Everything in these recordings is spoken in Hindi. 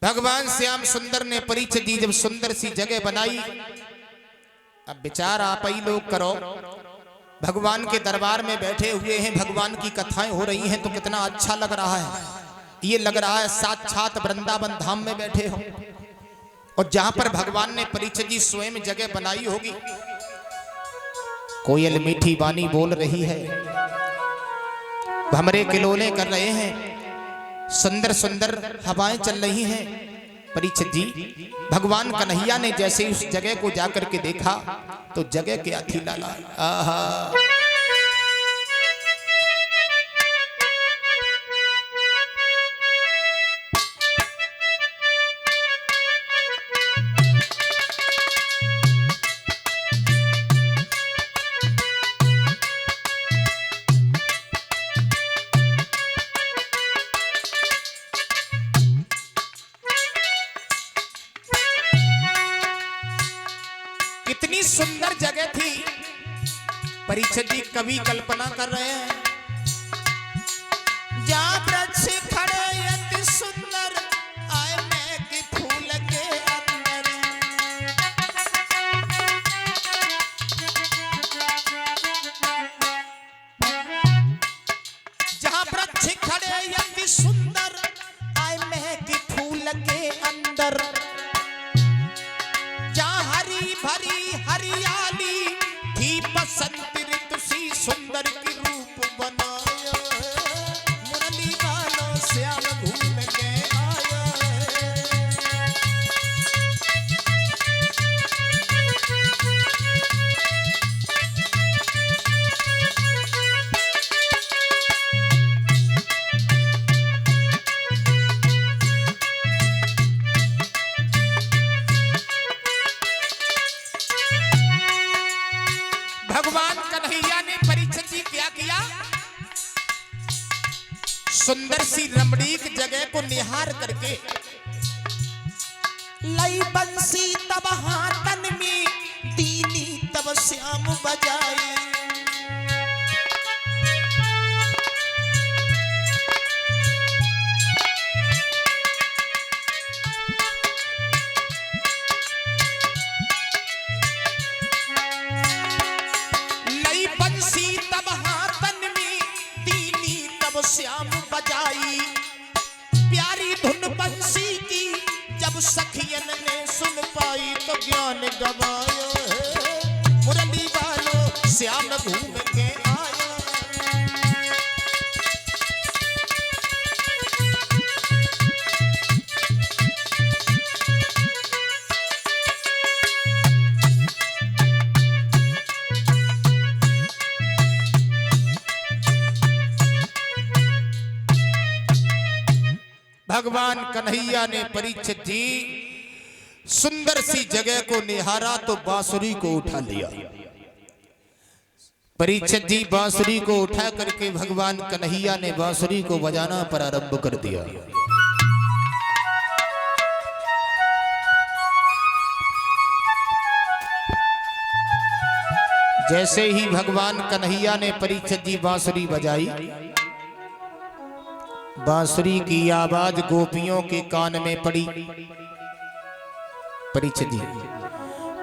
भगवान श्याम सुंदर ने परीक्षित जी जब सुंदर सी जगह बनाई। अब विचार आप ही लोग करो, भगवान के दरबार में बैठे हुए हैं, भगवान की कथाएं हो रही हैं तो कितना अच्छा लग रहा है। ये लग रहा है साक्षात वृंदावन धाम में बैठे हो। और जहां पर भगवान ने परीक्षित जी स्वयं जगह बनाई होगी, कोयल मीठी वाणी बोल रही है, भमरे किलोले कर रहे हैं, सुंदर सुंदर हवाएं चल रही हैं। परीक्षित जी भगवान कन्हैया ने जैसे उस जगह को जाकर के देखा तो जगह क्या थी लाला, आहा कितनी सुंदर जगह थी। परीक्षित जी कवि कल्पना कर रहे हैं, जहां वृक्ष खड़े अति सुंदर, आए मैं के फूल के अंदर। जहां वृक्ष खड़े अति सुंदर, आए मैं के फूल के अंदर। भरी हरियाली थी, बसंत ऋतु सी सुंदर की रूप बनाया। मुरली वालों श्याम घूम के आया। भगवान कन्हैया ने परीक्षित जी क्या किया, सुंदर सी रमणीक जगह को निहार करके लई बंसी तब हाथन में, दीनी तब श्याम बजाई। श्याम बजाई प्यारी धुन बंसी की, जब सखियन ने सुन पाई तो ज्ञान गवाया। मुरली वालों श्याम घूम के आया। भगवान कन्हैया ने परीक्षित जी सुंदर सी जगह को निहारा तो बांसुरी को उठा लिया। परीक्षित जी बांसुरी को उठा करके भगवान कन्हैया ने बांसुरी को बजाना प्रारंभ कर दिया। जैसे ही भगवान कन्हैया ने परीक्षित जी बांसुरी बजाई, बांसुरी की आवाज गोपियों के कान में पड़ी। परीक्षित जी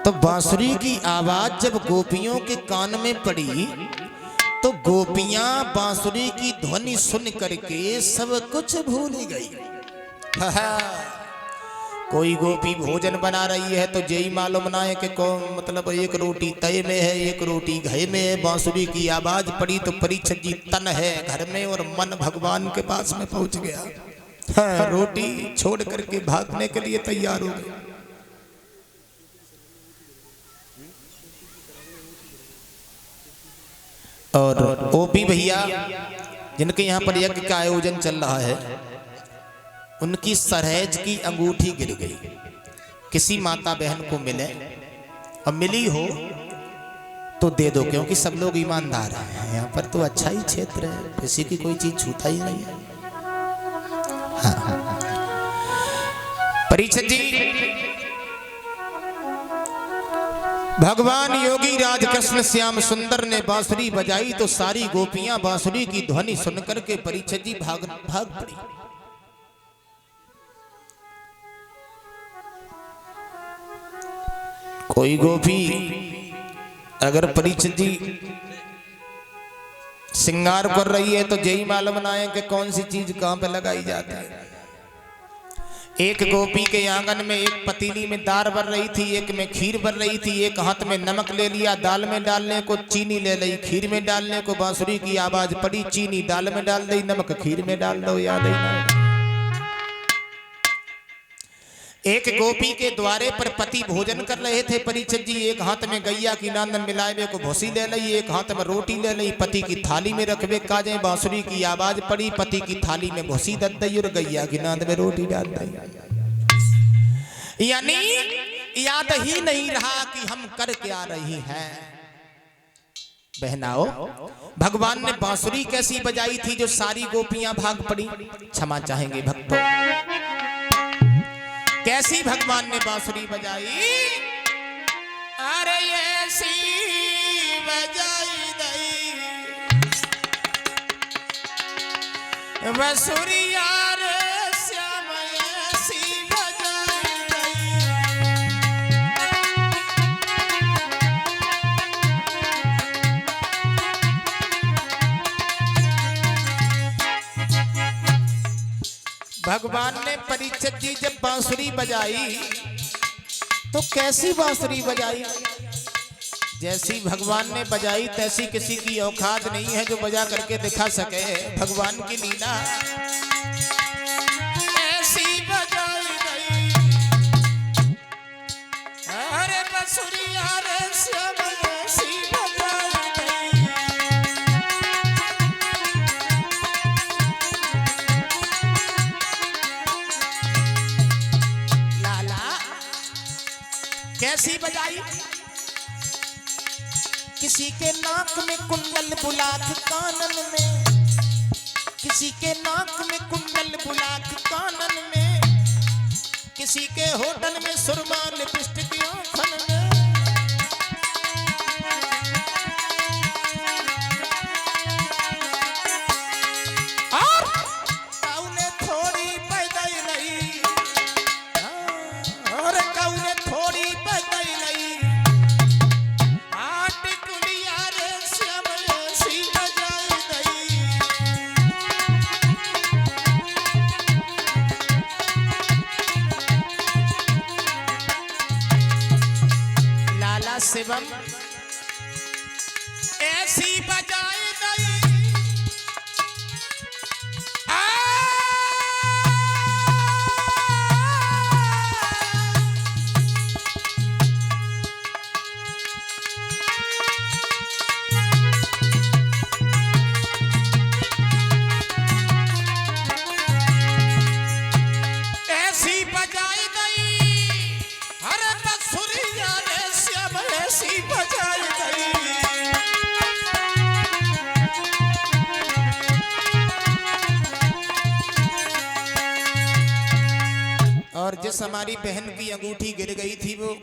तो बांसुरी की आवाज जब गोपियों के कान में पड़ी तो गोपियां बांसुरी की ध्वनि सुन करके सब कुछ भूल गई। कोई गोपी भोजन बना रही है तो यही मालूम ना है कि मतलब एक रोटी तय में है, एक रोटी घे में है। बांसुरी की आवाज पड़ी तो परीक्षित जी तन है घर में और मन भगवान के पास में पहुंच गया। हाँ, रोटी छोड़ करके भागने के लिए तैयार हो गए। और ओपी भैया जिनके यहाँ पर यज्ञ का आयोजन चल रहा है, उनकी सरहेज की अंगूठी गिर गई। किसी माता बहन को मिले और मिली हो तो दे दो, क्योंकि सब लोग ईमानदार हैं। यहाँ पर तो अच्छा ही क्षेत्र है, किसी की कोई चीज छूता ही नहीं है। हाँ। परीक्षित जी भगवान योगी राज कृष्ण श्याम सुंदर ने बांसुरी बजाई तो सारी गोपियां बांसुरी की ध्वनि सुनकर के परीक्षित जी भाग पड़ी। कोई गोपी अगर परीक्षित जी श्रृंगार कर रही है तो यही मालूम ना है कि कौन सी चीज कहां पे लगाई जाती है। एक गोपी के आंगन में एक पतीली में दाल बन रही थी, एक में खीर बन रही थी, एक हाथ में नमक ले लिया, दाल में डालने को चीनी ले ली, खीर में डालने को बांसुरी की आवाज पड़ी, चीनी दाल में डाल दी, नमक खीर में डाल दो, याद ही ना। एक गोपी के द्वारे पर पति भोजन कर रहे थे परीक्षित जी, एक हाथ में गैया की नांद मिलाए को भूसी ले ली, एक हाथ में रोटी ले ली, पति की थाली में रखवे काजे बांसुरी की आवाज पड़ी, पति की थाली में भूसी दे दी और गैया की नांद में रोटी डाल दी। यानी याद ही नहीं रहा कि हम कर क्या रही हैं। बहनाओ, भगवान ने बांसुरी कैसी बजाई थी जो सारी गोपियां भाग पड़ी। क्षमा चाहेंगे भक्तों, कैसी भगवान ने बांसुरी बजाई। अरे ऐसी बजाई दई बांसुरी यार श्याम, ऐसी बजाई भगवान ने परीक्षित जी जब बांसुरी बजाई तो कैसी बांसुरी बजाई। जैसी भगवान ने बजाई तैसी किसी की औकात नहीं है जो बजा करके दिखा सके। भगवान की लीला ऐसी बजाई गई। अरे बांसुरी अरे श्याम ऐसी बजाई गई। कैसी बजाई। किसी के नाक में कुंडल बुलाक कानन में, किसी के नाक में कुंडल बुलाक कानन में, किसी के होटल में सुरमा लिपस्टिक आँखन में। और कौने थोड़ी पैदल नहीं, और कौने थोड़ी पैदल नहीं। शिवम ऐसी बजाई गई। ऐसी बजाई गई। अरे बांसुरी यार श्याम ऐसी बजाई गई। और जिस हमारी बहन की अंगूठी गिर गई थी वो